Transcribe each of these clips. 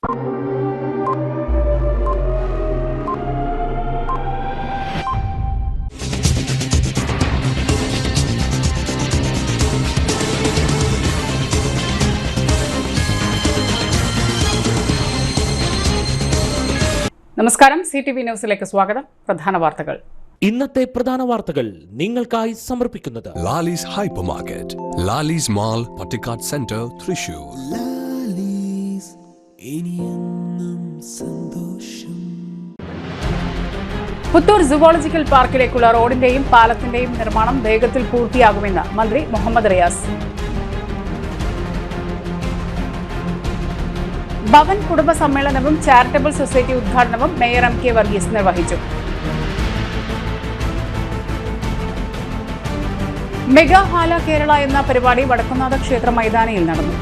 നമസ്കാരം, CTV ന്യൂസിലേക്ക് സ്വാഗതം. പ്രധാന വാർത്തകൾ. ഇന്നത്തെ പ്രധാന വാർത്തകൾ നിങ്ങൾക്കായി സമർപ്പിക്കുന്നത് Lalees hyper market, Lalees mall, Pattikkad centre, Thrissur. Puthur zoological പാർക്കിലേക്കുള്ള റോഡിന്റെയും പാലത്തിന്റെയും നിർമ്മാണം വേഗത്തിൽ പൂർത്തിയാകുമെന്ന് മന്ത്രി മുഹമ്മദ് റിയാസ്. ഭവൻ കുടുംബ സമ്മേളനവും ചാരിറ്റബിൾ സൊസൈറ്റി ഉദ്ഘാടനവും മേയർ MK വർഗീസ് നിർവഹിച്ചു. മെഗാ ഹാല കേരള എന്ന പരിപാടി വടക്കുംനാഥ ക്ഷേത്ര മൈതാനിയിൽ നടന്നു.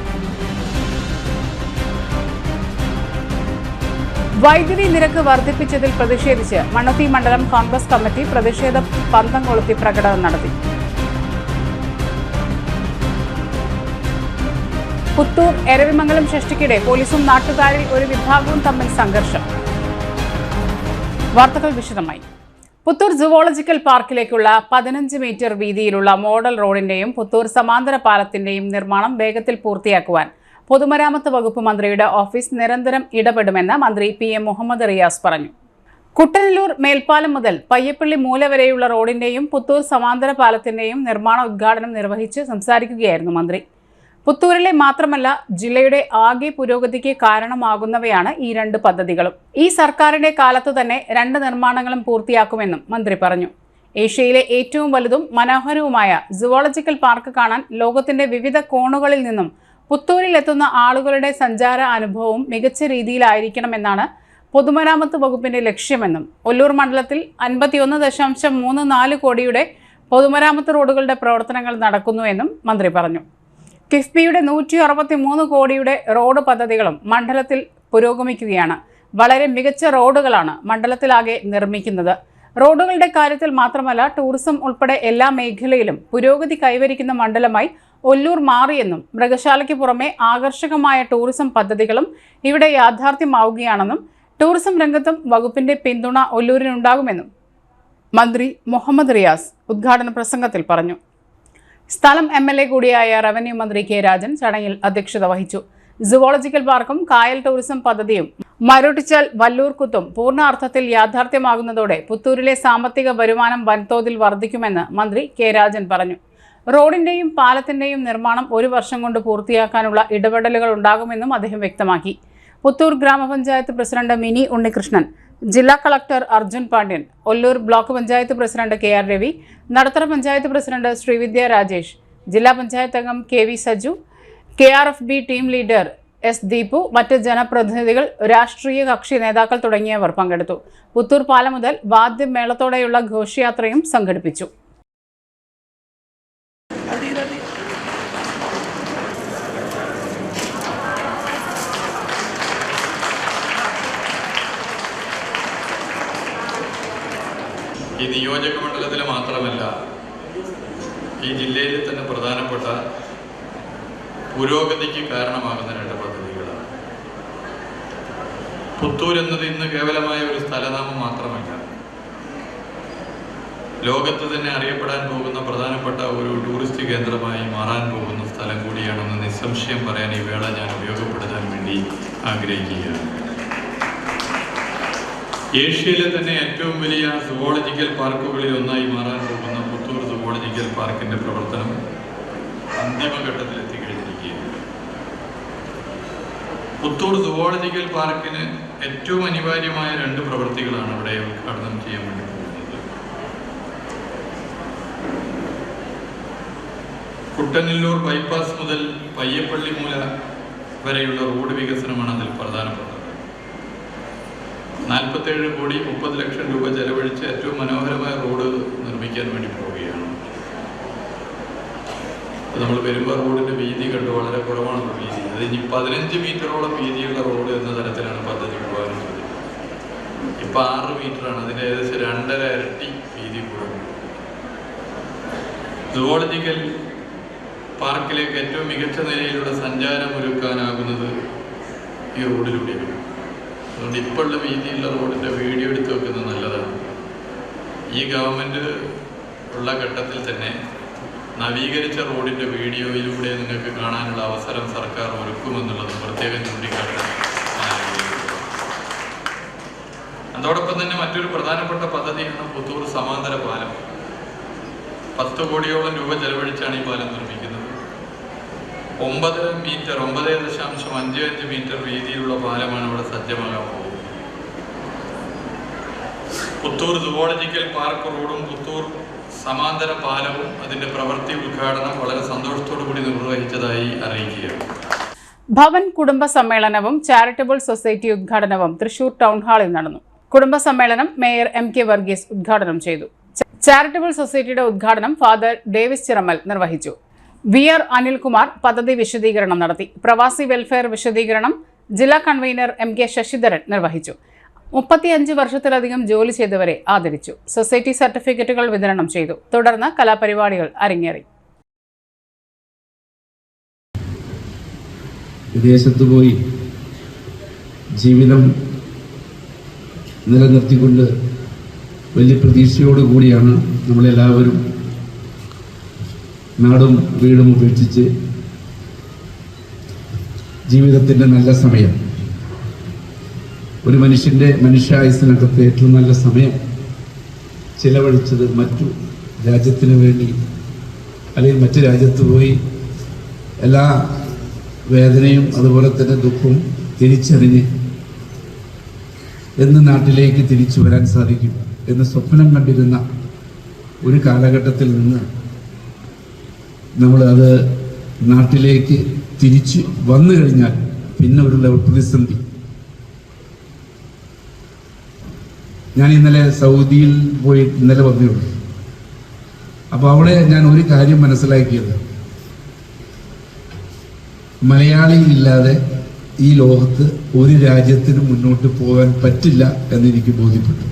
വൈദ്യുതി നിരക്ക് വർദ്ധിപ്പിച്ചതിൽ പ്രതിഷേധിച്ച് മണ്ണുത്തി മണ്ഡലം കോൺഗ്രസ് കമ്മിറ്റി പ്രതിഷേധ പന്തം കൊളുത്തി പ്രകടനം നടത്തി. പുത്തൂർ എരവിമംഗലം ഷഷ്ടിക്കിടെ പോലീസും നാട്ടുകാരിൽ ഒരു വിഭാഗവും തമ്മിൽ സംഘർഷം. വാർത്തകൾ വിശദമായി. പുത്തൂർ സുവോളജിക്കൽ പാർക്കിലേക്കുള്ള 15 മീറ്റർ വീതിയിലുള്ള മോഡൽ റോഡിന്റെയും പുത്തൂർ സമാന്തര പാലത്തിന്റെയും നിർമ്മാണം വേഗത്തിൽ പൂർത്തിയാക്കുവാൻ പൊതുമരാമത്ത് വകുപ്പ് മന്ത്രിയുടെ ഓഫീസ് നിരന്തരം ഇടപെടുമെന്ന് മന്ത്രി PM മുഹമ്മദ് റിയാസ് പറഞ്ഞു. കുട്ടനല്ലൂർ മേൽപ്പാലം മുതൽ പയ്യപ്പള്ളി മൂല വരെയുള്ള റോഡിന്റെയും പുത്തൂർ സമാന്തര പാലത്തിന്റെയും നിർമ്മാണ ഉദ്ഘാടനം നിർവഹിച്ച് സംസാരിക്കുകയായിരുന്നു മന്ത്രി. പുത്തൂരിലെ മാത്രമല്ല ജില്ലയുടെ ആകെ പുരോഗതിക്ക് കാരണമാകുന്നവയാണ് ഈ 2 പദ്ധതികളും. ഈ സർക്കാരിന്റെ കാലത്തു തന്നെ 2 നിർമ്മാണങ്ങളും പൂർത്തിയാക്കുമെന്നും മന്ത്രി പറഞ്ഞു. ഏഷ്യയിലെ ഏറ്റവും വലുതും മനോഹരവുമായ സുവോളജിക്കൽ പാർക്ക് കാണാൻ ലോകത്തിന്റെ വിവിധ കോണുകളിൽ നിന്നും പുത്തൂരിൽ എത്തുന്ന ആളുകളുടെ സഞ്ചാര അനുഭവവും മികച്ച രീതിയിലായിരിക്കണമെന്നാണ് പൊതുമരാമത്ത് വകുപ്പിന്റെ ലക്ഷ്യമെന്നും ഒല്ലൂർ മണ്ഡലത്തിൽ 51.34 കോടിയുടെ പൊതുമരാമത്ത് റോഡുകളുടെ പ്രവർത്തനങ്ങൾ നടക്കുന്നുവെന്നും മന്ത്രി പറഞ്ഞു. കിഫ്ബിയുടെ 163 കോടിയുടെ റോഡ് പദ്ധതികളും മണ്ഡലത്തിൽ പുരോഗമിക്കുകയാണ്. വളരെ മികച്ച റോഡുകളാണ് മണ്ഡലത്തിലാകെ നിർമ്മിക്കുന്നത്. റോഡുകളുടെ കാര്യത്തിൽ മാത്രമല്ല, ടൂറിസം ഉൾപ്പെടെ എല്ലാ മേഖലയിലും പുരോഗതി കൈവരിക്കുന്ന മണ്ഡലമായി ഒല്ലൂർ മാറിയെന്നും മൃഗശാലയ്ക്ക് പുറമെ ആകർഷകമായ ടൂറിസം പദ്ധതികളും ഇവിടെ യാഥാർത്ഥ്യമാവുകയാണെന്നും ടൂറിസം രംഗത്തും വകുപ്പിന്റെ പിന്തുണ ഒല്ലൂരിനുണ്ടാകുമെന്നും മന്ത്രി മുഹമ്മദ് റിയാസ് ഉദ്ഘാടന പ്രസംഗത്തിൽ പറഞ്ഞു. സ്ഥലം MLA കൂടിയായ റവന്യൂ മന്ത്രി K രാജൻ ചടങ്ങിൽ അധ്യക്ഷത വഹിച്ചു. സുവോളജിക്കൽ പാർക്കും കായൽ ടൂറിസം പദ്ധതിയും മരോട്ടിച്ചാൽ വല്ലൂർക്കുത്തും പൂർണ്ണ അർത്ഥത്തിൽ യാഥാർത്ഥ്യമാകുന്നതോടെ പുത്തൂരിലെ സാമ്പത്തിക വരുമാനം വൻതോതിൽ വർദ്ധിക്കുമെന്ന് മന്ത്രി K രാജൻ പറഞ്ഞു. റോഡിന്റെയും പാലത്തിന്റെയും നിർമ്മാണം 1 വർഷം കൊണ്ട് പൂർത്തിയാക്കാനുള്ള ഇടപെടലുകൾ ഉണ്ടാകുമെന്നും അദ്ദേഹം വ്യക്തമാക്കി. പുത്തൂർ ഗ്രാമപഞ്ചായത്ത് പ്രസിഡന്റ് മിനി ഉണ്ണികൃഷ്ണൻ, ജില്ലാ collector Arjun Pandian, Ollur block panchayat president KR Ravi, Nadathara panchayat president Sreevidya Rajesh, ജില്ലാ പഞ്ചായത്ത് അംഗം KV Saju, KRFB team leader S Deepu, മറ്റ് ജനപ്രതിനിധികൾ, രാഷ്ട്രീയ കക്ഷി നേതാക്കൾ തുടങ്ങിയവർ പങ്കെടുത്തു. പുത്തൂർ പാലം മുതൽ വാദ്യമേളത്തോടെയുള്ള ഘോഷയാത്രയും സംഘടിപ്പിച്ചു. ഈ നിയോജക മണ്ഡലത്തിൽ മാത്രമല്ല, ഈ ജില്ലയിൽ തന്നെ പ്രധാനപ്പെട്ട പുരോഗതിക്ക് കാരണമാകുന്ന 2 പദ്ധതികളാണ്. പുത്തൂർ എന്നത് ഇന്ന് കേവലമായ ഒരു സ്ഥലനാമം മാത്രമല്ല, ലോകത്ത് തന്നെ അറിയപ്പെടാൻ പോകുന്ന പ്രധാനപ്പെട്ട ഒരു ടൂറിസ്റ്റ് കേന്ദ്രമായി മാറാൻ പോകുന്ന സ്ഥലം കൂടിയാണെന്ന് നിസ്സംശയം പറയാൻ ഈ വേള ഞാൻ ഉപയോഗപ്പെടുത്താൻ വേണ്ടി ആഗ്രഹിക്കുകയാണ്. ഏഷ്യയിലെ തന്നെ ഏറ്റവും വലിയ സുവോളജിക്കൽ പാർക്കുകളിൽ ഒന്നായി മാറാൻ പോകുന്ന പുത്തൂർ സുവോളജിക്കൽ പാർക്കിന്റെ പ്രവർത്തനം അന്തിമഘട്ടത്തിൽ എത്തിക്കഴിഞ്ഞിരിക്കുകയാണ്. പുത്തൂർ സുവോളജിക്കൽ പാർക്കിന് ഏറ്റവും അനിവാര്യമായ 2 പ്രവൃത്തികളാണ് ഇവിടെ ഉദ്ഘാടനം ചെയ്യാൻ വേണ്ടി പോകുന്നത്. കുട്ടനല്ലൂർ ബൈപ്പാസ് മുതൽ പയ്യപ്പള്ളി മൂല വരെയുള്ള റോഡ് വികസനമാണ് അതിൽ പ്രധാനപ്പെട്ടത്. 47 കോടി 30 ലക്ഷം രൂപ ചെലവഴിച്ച് ഏറ്റവും മനോഹരമായ റോഡ് നിർമ്മിക്കാൻ വേണ്ടി പോവുകയാണ്. നമ്മൾ വരുമ്പോൾ റോഡിന്റെ വീതി കണ്ടു, വളരെ കുറവാണ് വീതി. അത് ഇനി 15 മീറ്ററോളം വീതിയുള്ള റോഡ് എന്ന തരത്തിലാണ് പദ്ധതി വിഭാവനം ചെയ്തത്. ഇപ്പം 6 മീറ്ററാണ്, അതിന് ഏകദേശം 2.5 ഇരട്ടി വീതി കൂടും. സുവോളജിക്കൽ പാർക്കിലേക്ക് ഏറ്റവും മികച്ച നിലയിലുള്ള സഞ്ചാരം ഒരുക്കാനാകുന്നത് ഈ റോഡിലൂടെയാണ്. അതുകൊണ്ട് ഇപ്പോഴുള്ള വീതിയുള്ള റോഡിൻ്റെ വീഡിയോ എടുത്ത് വെക്കുന്നത് നല്ലതാണ്. ഈ ഗവൺമെൻറ് ഉള്ള ഘട്ടത്തിൽ തന്നെ നവീകരിച്ച റോഡിൻ്റെ വീഡിയോയിലൂടെ നിങ്ങൾക്ക് കാണാനുള്ള അവസരം സർക്കാർ ഒരുക്കുമെന്നുള്ളത് പ്രത്യേകം ചൂണ്ടിക്കാട്ടാൻ. അതോടൊപ്പം തന്നെ മറ്റൊരു പ്രധാനപ്പെട്ട പദ്ധതിയാണ് പുത്തൂർ സമാന്തര പാലം. 10 കോടിയോളം രൂപ ചെലവഴിച്ചാണ് ഈ പാലം നിർമ്മിക്കുന്നത്. 9.55 മീറ്റർ വീതിയിലുള്ള പാലമാണ് ഇവിടെ സജ്ജമാകാൻ പോകുന്നത്. പുത്തൂർ സുവോളജിക്കൽ പാർക്ക് റോഡും പുത്തൂർ സമാന്തര പാലവും അതിന്റെ പ്രവൃത്തി ഉദ്ഘാടനം വളരെ സന്തോഷത്തോടു കൂടി നിർവഹിച്ചതായി അറിയിക്കുകയാണ്. ഭവൻ കുടുംബ സമ്മേളനവും ചാരിറ്റബിൾ സൊസൈറ്റി ഉദ്ഘാടനവും തൃശൂർ ടൗൺ ഹാളിൽ നടന്നു. കുടുംബ സമ്മേളനം മേയർ MK വർഗീസ് ഉദ്ഘാടനം ചെയ്തു. ചാരിറ്റബിൾ സൊസൈറ്റിയുടെ ഉദ്ഘാടനം ഫാദർ ഡേവിസ് ചിറമൽ നിർവഹിച്ചു. VR അനിൽകുമാർ പദ്ധതി വിശദീകരണം നടത്തി. പ്രവാസി വെൽഫെയർ വിശദീകരണം ജില്ലാ കൺവീനർ MK ശശിധരൻ നിർവഹിച്ചു. 35 വർഷത്തിലധികം ജോലി ചെയ്തവരെ ആദരിച്ചു. സൊസൈറ്റി സർട്ടിഫിക്കറ്റുകൾ വിതരണം ചെയ്തു. തുടർന്ന് കലാപരിപാടികൾ അരങ്ങേറി. വിദേശത്ത് പോയി ജീവിതം നിലനിർത്തിക്കൊണ്ട് വലിയ പ്രതീക്ഷയോടുകൂടിയാണ് നമ്മളെല്ലാവരും നാടും വീടും ഉപേക്ഷിച്ച് ജീവിതത്തിൻ്റെ നല്ല സമയം, ഒരു മനുഷ്യായുസിനകത്ത് ഏറ്റവും നല്ല സമയം ചിലവഴിച്ചത് മറ്റു രാജ്യത്തിന് വേണ്ടി, അല്ലെങ്കിൽ മറ്റു രാജ്യത്ത് പോയി എല്ലാ വേദനയും അതുപോലെ തന്നെ ദുഃഖവും തിരിച്ചറിഞ്ഞ് എന്ന് നാട്ടിലേക്ക് തിരിച്ചു വരാൻ സാധിക്കും എന്ന് സ്വപ്നം കണ്ടിരുന്ന ഒരു കാലഘട്ടത്തിൽ നിന്ന് അത് നാട്ടിലേക്ക് തിരിച്ചു വന്നു കഴിഞ്ഞാൽ പിന്നെ ഒരു പ്രതിസന്ധി. ഞാൻ ഇന്നലെ സൗദിയിൽ പോയി വന്നേയുള്ളൂ. അപ്പോൾ അവിടെ ഞാൻ ഒരു കാര്യം മനസ്സിലാക്കിയത്, മലയാളി ഇല്ലാതെ ഈ ലോകത്ത് ഒരു രാജ്യത്തിന് മുന്നോട്ട് പോകാൻ പറ്റില്ല എന്നെനിക്ക് ബോധ്യപ്പെട്ടു.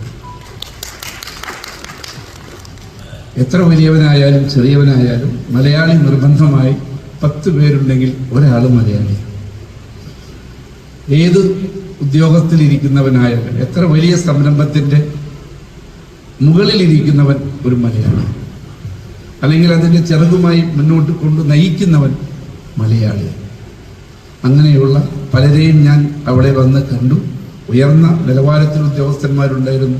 എത്ര വലിയവനായാലും ചെറിയവനായാലും മലയാളി നിർബന്ധമായി 10 പേരുണ്ടെങ്കിൽ ഒരാൾ മലയാളിയാണ്. ഏത് ഉദ്യോഗത്തിലിരിക്കുന്നവനായാലും എത്ര വലിയ സംരംഭത്തിൻ്റെ മുകളിലിരിക്കുന്നവൻ ഒരു മലയാളി, അല്ലെങ്കിൽ അതിൻ്റെ ചെറുതുമായി മുന്നോട്ട് കൊണ്ട് നയിക്കുന്നവൻ മലയാളി. അങ്ങനെയുള്ള പലരെയും ഞാൻ അവിടെ വന്ന് കണ്ടു. ഉയർന്ന നിലവാരത്തിൽ ഉദ്യോഗസ്ഥന്മാരുണ്ടായിരുന്നു.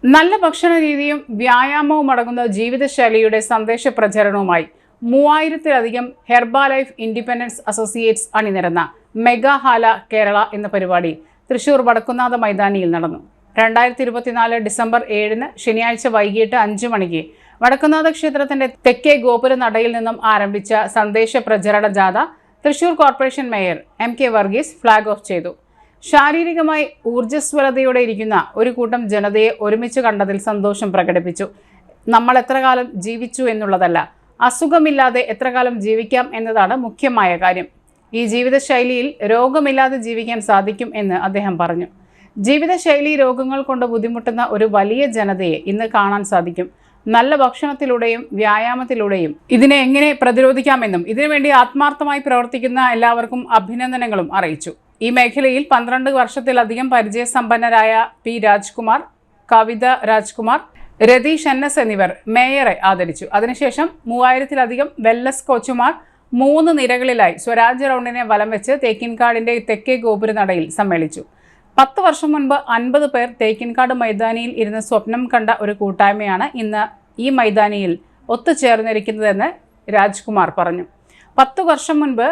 നല്ല ഭക്ഷണ രീതിയും വ്യായാമവും അടങ്ങുന്ന ജീവിതശൈലിയുടെ സന്ദേശ പ്രചരണവുമായി 3000-ലധികം ഹെർബാലൈഫ് ഇൻഡിപെൻഡൻസ് അസോസിയേറ്റ്സ് അണിനിരന്ന മെഗാ ഹാല കേരള എന്ന പരിപാടി തൃശൂർ വടക്കുന്നാഥ മൈതാനിയിൽ നടന്നു. 2024 ഡിസംബർ 7 ശനിയാഴ്ച വൈകിട്ട് 5 മണിക്ക് വടക്കുന്നാഥ ക്ഷേത്രത്തിന്റെ തെക്കേ ഗോപുര നടയിൽ നിന്നും ആരംഭിച്ച സന്ദേശ പ്രചരണ ജാഥ Thrissur corporation mayor MK Varghese flag off ചെയ്തു. ശാരീരികമായി ഊർജ്ജസ്വലതയോടെ ഇരിക്കുന്ന ഒരു കൂട്ടം ജനതയെ ഒരുമിച്ച് കണ്ടതിൽ സന്തോഷം പ്രകടിപ്പിച്ചു. നമ്മൾ എത്ര കാലം ജീവിച്ചു എന്നുള്ളതല്ല, അസുഖമില്ലാതെ എത്ര കാലം ജീവിക്കാം എന്നതാണ് മുഖ്യമായ കാര്യം. ഈ ജീവിതശൈലിയിൽ രോഗമില്ലാതെ ജീവിക്കാൻ സാധിക്കും എന്ന് അദ്ദേഹം പറഞ്ഞു. ജീവിതശൈലി രോഗങ്ങൾ കൊണ്ട് ബുദ്ധിമുട്ടുന്ന ഒരു വലിയ ജനതയെ ഇന്ന് കാണാൻ സാധിക്കും. നല്ല ഭക്ഷണത്തിലൂടെയും വ്യായാമത്തിലൂടെയും ഇതിനെ എങ്ങനെ പ്രതിരോധിക്കാമെന്നും ഇതിനുവേണ്ടി ആത്മാർത്ഥമായി പ്രവർത്തിക്കുന്ന എല്ലാവർക്കും അഭിനന്ദനങ്ങളും അറിയിച്ചു. ഈ മേഖലയിൽ 12 വർഷത്തിലധികം പരിചയസമ്പന്നരായ P. രാജ്കുമാർ, കവിത രാജ്കുമാർ, രതീഷ് NS എന്നിവർ മേയറെ ആദരിച്ചു. അതിനുശേഷം 3000-ലധികം വെൽനസ് കോച്ചുമാർ 3 നിരകളിലായി സ്വരാജ് റൗണ്ടിനെ വലം വെച്ച് തേക്കിൻകാടിന്റെ തെക്കേ ഗോപുരനടയിൽ സമ്മേളിച്ചു. 10 വർഷം മുൻപ് 50 പേർ തേക്കിൻകാട് മൈതാനിയിൽ ഇരുന്ന് സ്വപ്നം കണ്ട ഒരു കൂട്ടായ്മയാണ് ഇന്ന് ഈ മൈതാനിയിൽ ഒത്തുചേർന്നിരിക്കുന്നതെന്ന് രാജ്കുമാർ പറഞ്ഞു. 10 വർഷം മുൻപ്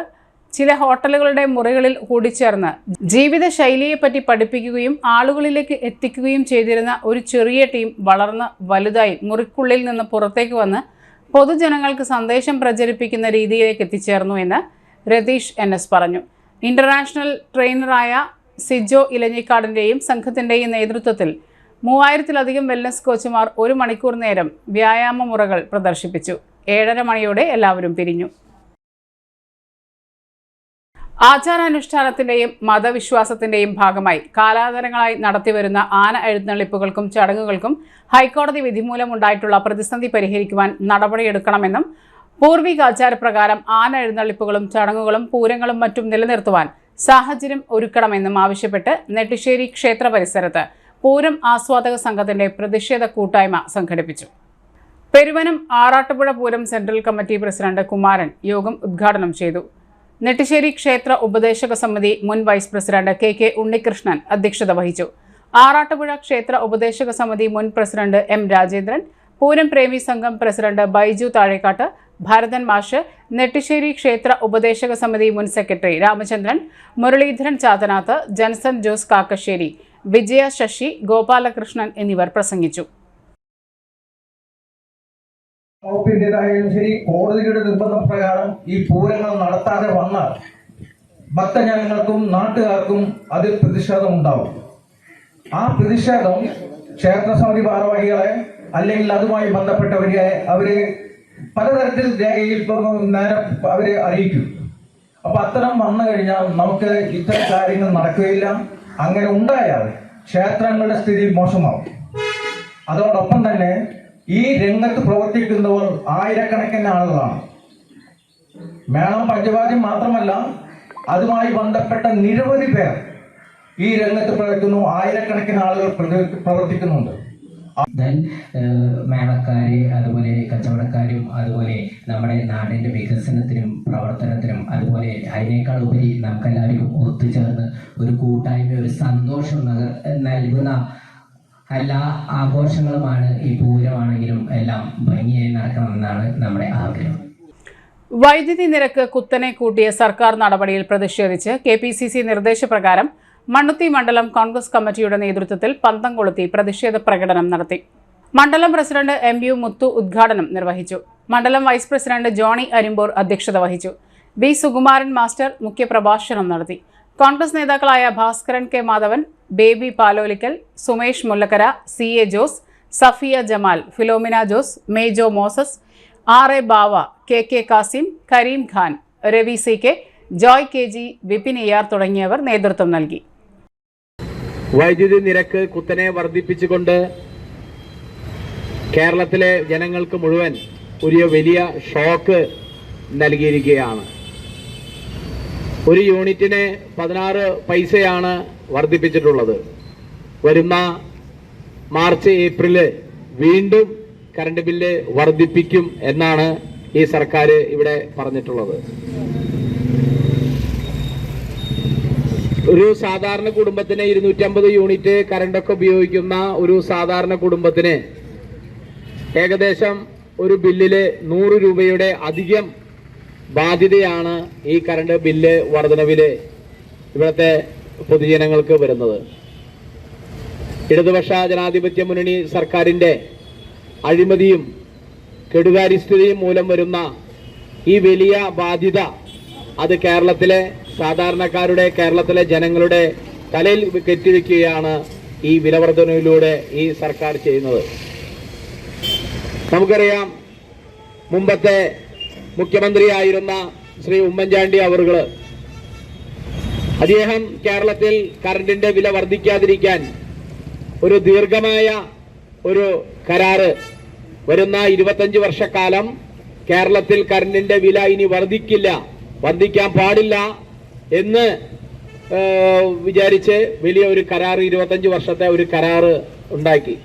ചില ഹോട്ടലുകളുടെ മുറികളിൽ കൂടിച്ചേർന്ന് ജീവിതശൈലിയെപ്പറ്റി പഠിപ്പിക്കുകയും ആളുകളിലേക്ക് എത്തിക്കുകയും ചെയ്തിരുന്ന ഒരു ചെറിയ ടീം വളർന്ന് വലുതായി മുറിക്കുള്ളിൽ നിന്ന് പുറത്തേക്ക് വന്ന് പൊതുജനങ്ങൾക്ക് സന്ദേശം പ്രചരിപ്പിക്കുന്ന രീതിയിലേക്ക് എത്തിച്ചേർന്നു എന്ന് രതീഷ് NS പറഞ്ഞു. ഇന്റർനാഷണൽ ട്രെയിനറായ സിജോ ഇലഞ്ഞിക്കാടിൻ്റെയും സംഘത്തിൻ്റെയും നേതൃത്വത്തിൽ 3000-ലധികം വെൽനസ് കോച്ചുമാർ 1 മണിക്കൂർ നേരം വ്യായാമ മുറകൾ പ്രദർശിപ്പിച്ചു. 7:30 മണിയോടെ എല്ലാവരും പിരിഞ്ഞു. ആചാരാനുഷ്ഠാനത്തിൻ്റെയും മതവിശ്വാസത്തിൻ്റെയും ഭാഗമായി കാലാന്തരങ്ങളായി നടത്തിവരുന്ന ആന എഴുന്നള്ളിപ്പുകൾക്കും ചടങ്ങുകൾക്കും ഹൈക്കോടതി വിധി മൂലമുണ്ടായിട്ടുള്ള പ്രതിസന്ധി പരിഹരിക്കുവാൻ നടപടിയെടുക്കണമെന്നും പൂർവികാചാരപ്രകാരം ആന എഴുന്നള്ളിപ്പുകളും ചടങ്ങുകളും പൂരങ്ങളും മറ്റും നിലനിർത്തുവാൻ സാഹചര്യം ഒരുക്കണമെന്നും ആവശ്യപ്പെട്ട് നെട്ടിശ്ശേരി ക്ഷേത്ര പരിസരത്ത് പൂരം ആസ്വാദക സംഘത്തിന്റെ പ്രതിഷേധ കൂട്ടായ്മ സംഘടിപ്പിച്ചു. Peruvanam Arattupuzha Pooram central committee president Kumaran യോഗം ഉദ്ഘാടനം ചെയ്തു. നെട്ടിശ്ശേരി ക്ഷേത്ര ഉപദേശക സമിതി മുൻ വൈസ് പ്രസിഡന്റ് കെ ഉണ്ണികൃഷ്ണൻ അധ്യക്ഷത വഹിച്ചു. ആറാട്ടുപുഴ ക്ഷേത്ര ഉപദേശക സമിതി മുൻ പ്രസിഡന്റ് എം രാജേന്ദ്രൻ, പൂരം പ്രേമി സംഘം പ്രസിഡന്റ് ബൈജു താഴേക്കാട്ട്, ഭാരതൻ മാഷ്, നെട്ടിശ്ശേരി ക്ഷേത്ര ഉപദേശക സമിതി മുൻ സെക്രട്ടറി രാമചന്ദ്രൻ, മുരളീധരൻ ചാത്തനാത്ത്, ജൻസൺ ജോസ് കാക്കശ്ശേരി, വിജയ ശശി, ഗോപാലകൃഷ്ണൻ എന്നിവർ പ്രസംഗിച്ചു. വകുപ്പിന്റേതായാലും ശരി, കോടതിയുടെ നിർബന്ധപ്രകാരം ഈ പൂരങ്ങൾ നടത്താതെ വന്നാൽ ഭക്തജനങ്ങൾക്കും നാട്ടുകാർക്കും അതിൽ പ്രതിഷേധം ഉണ്ടാവും. ആ പ്രതിഷേധം ക്ഷേത്രസമിതി ഭാരവാഹികളെ അല്ലെങ്കിൽ അതുമായി ബന്ധപ്പെട്ടവരെ അവര് പലതരത്തിൽ രേഖയിൽ നേരെ അവരെ അറിയിക്കും. അപ്പൊ അത്തരം വന്നു കഴിഞ്ഞാൽ നമുക്ക് ഇത്തരം കാര്യങ്ങൾ നടക്കുകയില്ല. അങ്ങനെ ഉണ്ടായാൽ ക്ഷേത്രങ്ങളുടെ സ്ഥിതി മോശമാവും. അതോടൊപ്പം തന്നെ ഈ രംഗത്ത് പ്രവർത്തിക്കുന്നവർ ആയിരക്കണക്കിന് ആളുകളാണ്. മേളം പഞ്ചവാദ്യം മാത്രമല്ല, അതുമായി ബന്ധപ്പെട്ട നിരവധി പേർ ഈ രംഗത്ത് പ്രവർത്തിക്കുന്നു. ആയിരക്കണക്കിന് ആളുകൾ പ്രവർത്തിക്കുന്നുണ്ട്. മേളക്കാര്, അതുപോലെ കച്ചവടക്കാരും, അതുപോലെ നമ്മുടെ നാടിൻ്റെ വികസനത്തിനും പ്രവർത്തനത്തിനും, അതുപോലെ അതിനേക്കാൾ ഉപരി നമുക്കെല്ലാവർക്കും ഒത്തുചേർന്ന് ഒരു കൂട്ടായ്മ, ഒരു സന്തോഷം നൽകുന്ന എല്ലാ ആഘോഷങ്ങളുമാണ് ഈ പൂരമാണെങ്കിലും എല്ലാം ഭംഗിയായി നടക്കണമെന്നാണ് നമ്മുടെ ആഗ്രഹം. വൈദ്യുതി നിരക്ക് കുത്തനെ കൂട്ടിയ സർക്കാർ നടപടിയിൽ പ്രതിഷേധിച്ച് KPCC നിർദ്ദേശപ്രകാരം മണ്ണുത്തി മണ്ഡലം കോൺഗ്രസ് കമ്മിറ്റിയുടെ നേതൃത്വത്തിൽ പന്തം കൊളുത്തി പ്രതിഷേധ പ്രകടനം നടത്തി. മണ്ഡലം പ്രസിഡന്റ് MU മുത്തു ഉദ്ഘാടനം നിർവഹിച്ചു. മണ്ഡലം വൈസ് പ്രസിഡന്റ് ജോണി അരിമ്പൂർ അധ്യക്ഷത വഹിച്ചു. B സുകുമാരൻ മാസ്റ്റർ മുഖ്യപ്രഭാഷണം നടത്തി. കോൺഗ്രസ് നേതാക്കളായ Bhaskaran K Madhavan, Baby Palolikkal, Sumesh Mullakkara, CA Jose, Safiya Jamal, Philomina Jose, Mejo Moses, RA Bava, KK Kasim, Kareem Khan, Ravi CK, Joy KG, Vipin ER തുടങ്ങിയവർ നേതൃത്വം നൽകി. വൈദ്യുതി നിരക്ക് കുത്തനെ വർദ്ധിപ്പിച്ചുകൊണ്ട് കേരളത്തിലെ ജനങ്ങൾക്ക് മുഴുവൻ ഒരു വലിയ ഷോക്ക് നൽകിയിരിക്കുകയാണ്. ഒരു യൂണിറ്റിന് 16 പൈസയാണ് വർദ്ധിപ്പിച്ചിട്ടുള്ളത്. വരുന്ന മാർച്ച് ഏപ്രിൽ വീണ്ടും കറണ്ട് ബില്ല് വർദ്ധിപ്പിക്കും എന്നാണ് ഈ സർക്കാർ ഇവിടെ പറഞ്ഞിട്ടുള്ളത്. ഒരു സാധാരണ കുടുംബത്തിന് 250 യൂണിറ്റ് കറണ്ടൊക്കെ ഉപയോഗിക്കുന്ന ഒരു സാധാരണ കുടുംബത്തിന് ഏകദേശം ഒരു ബില്ലില് 100 രൂപയുടെ അധികം ബാധ്യതയാണ് ഈ കറണ്ട് ബില്ല് വർധനവില് ഇവിടുത്തെ പൊതുജനങ്ങൾക്ക് വരുന്നത്. ഇടതുപക്ഷ ജനാധിപത്യ മുന്നണി സർക്കാരിന്റെ അഴിമതിയും കെടുകാര്യസ്ഥതയും മൂലം വരുന്ന ഈ വലിയ ബാധ്യത അത് കേരളത്തിലെ സാധാരണക്കാരുടെ, കേരളത്തിലെ ജനങ്ങളുടെ തലയിൽ കെട്ടിവെക്കുകയാണ് ഈ വിലവർധനയിലൂടെ ഈ സർക്കാർ ചെയ്യുന്നത്. നമുക്കറിയാം, മുമ്പത്തെ മുഖ്യമന്ത്രിയായിരുന്ന ശ്രീ ഉമ്മൻചാണ്ടി അവറുകൾ അദ്ദേഹം കേരളത്തിൽ കറണ്ടിന്റെ വില വർദ്ധിക്കാതിരിക്കാൻ ഒരു ദീർഘമായ ഒരു കരാറ് വരുന്ന 25 വർഷക്കാലം കേരളത്തിൽ കറണ്ടിന്റെ വില ഇനി വർദ്ധിക്കാൻ പാടില്ല എന്ന് വിചാരിച്ച് വലിയ ഒരു കരാർ 25 വർഷത്തെ ഒരു കരാറ് ഉണ്ടാക്കി.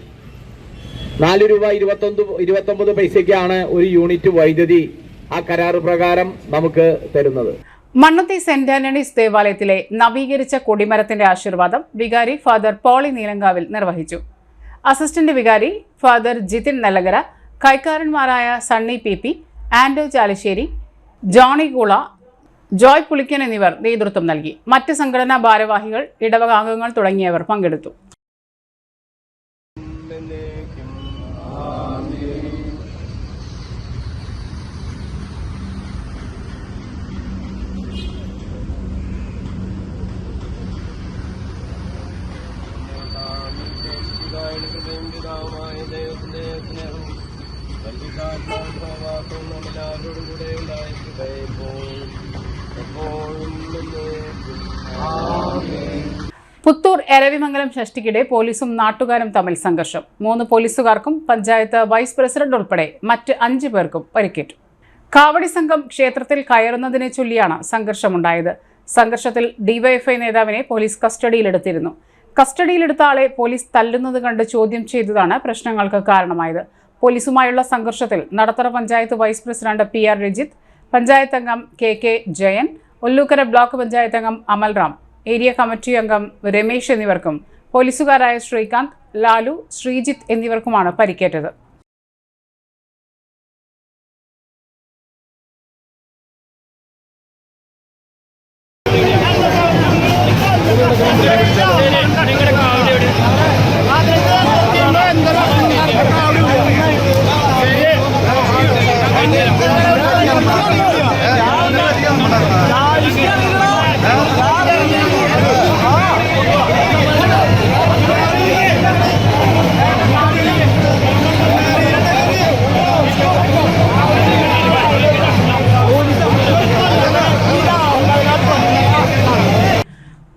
4 രൂപ 29 പൈസയ്ക്കാണ് ഒരു യൂണിറ്റ് വൈദ്യുതി ആ കരാറ് പ്രകാരം നമുക്ക് തരുന്നത്. മണ്ണുത്തി സെന്റ് ആന്റണീസ് ദേവാലയത്തിലെ നവീകരിച്ച കൊടിമരത്തിന്റെ ആശീർവാദം വികാരി ഫാദർ പോളി നീലങ്കാവിൽ നിർവഹിച്ചു. അസിസ്റ്റന്റ് വികാരി ഫാദർ ജിതിൻ നെല്ലകര, കൈക്കാരന്മാരായ സണ്ണി PP, ആൻഡോ ചാലിശ്ശേരി, ജോണി കുള, ജോയ് പുളിക്കൻ എന്നിവർ നേതൃത്വം നൽകി. മറ്റ് സംഘടനാ ഭാരവാഹികൾ, ഇടവകാംഗങ്ങൾ തുടങ്ങിയവർ പങ്കെടുത്തു. പുത്തൂർ എരവിമംഗലം ഷഷ്ടിക്കിടെ പോലീസും നാട്ടുകാരും തമ്മിൽ സംഘർഷം. 3 പോലീസുകാർക്കും പഞ്ചായത്ത് വൈസ് പ്രസിഡന്റ് ഉൾപ്പെടെ മറ്റ് 5 പേർക്കും പരിക്കേറ്റു. കാവടി സംഘം ക്ഷേത്രത്തിൽ കയറുന്നതിനെ ചൊല്ലിയാണ് സംഘർഷമുണ്ടായത്. സംഘർഷത്തിൽ ഡിവൈഎഫ്ഐ നേതാവിനെ പോലീസ് കസ്റ്റഡിയിലെടുത്തിരുന്നു. കസ്റ്റഡിയിലെടുത്ത ആളെ പോലീസ് തല്ലുന്നത് കണ്ട് ചോദ്യം ചെയ്തതാണ് പ്രശ്നങ്ങൾക്ക് കാരണമായത്. പോലീസുമായുള്ള സംഘർഷത്തിൽ Nadathara panchayat vice president PR Rajith, panchayat അംഗം KK ജയൻ, ഒല്ലൂക്കര ബ്ലോക്ക് പഞ്ചായത്ത് അംഗം അമൽറാം, ഏരിയ കമ്മിറ്റി അംഗം രമേശ് എന്നിവർക്കും പോലീസുകാരായ ശ്രീകാന്ത്, ലാലു, ശ്രീജിത്ത് എന്നിവർക്കുമാണ് പരിക്കേറ്റത്.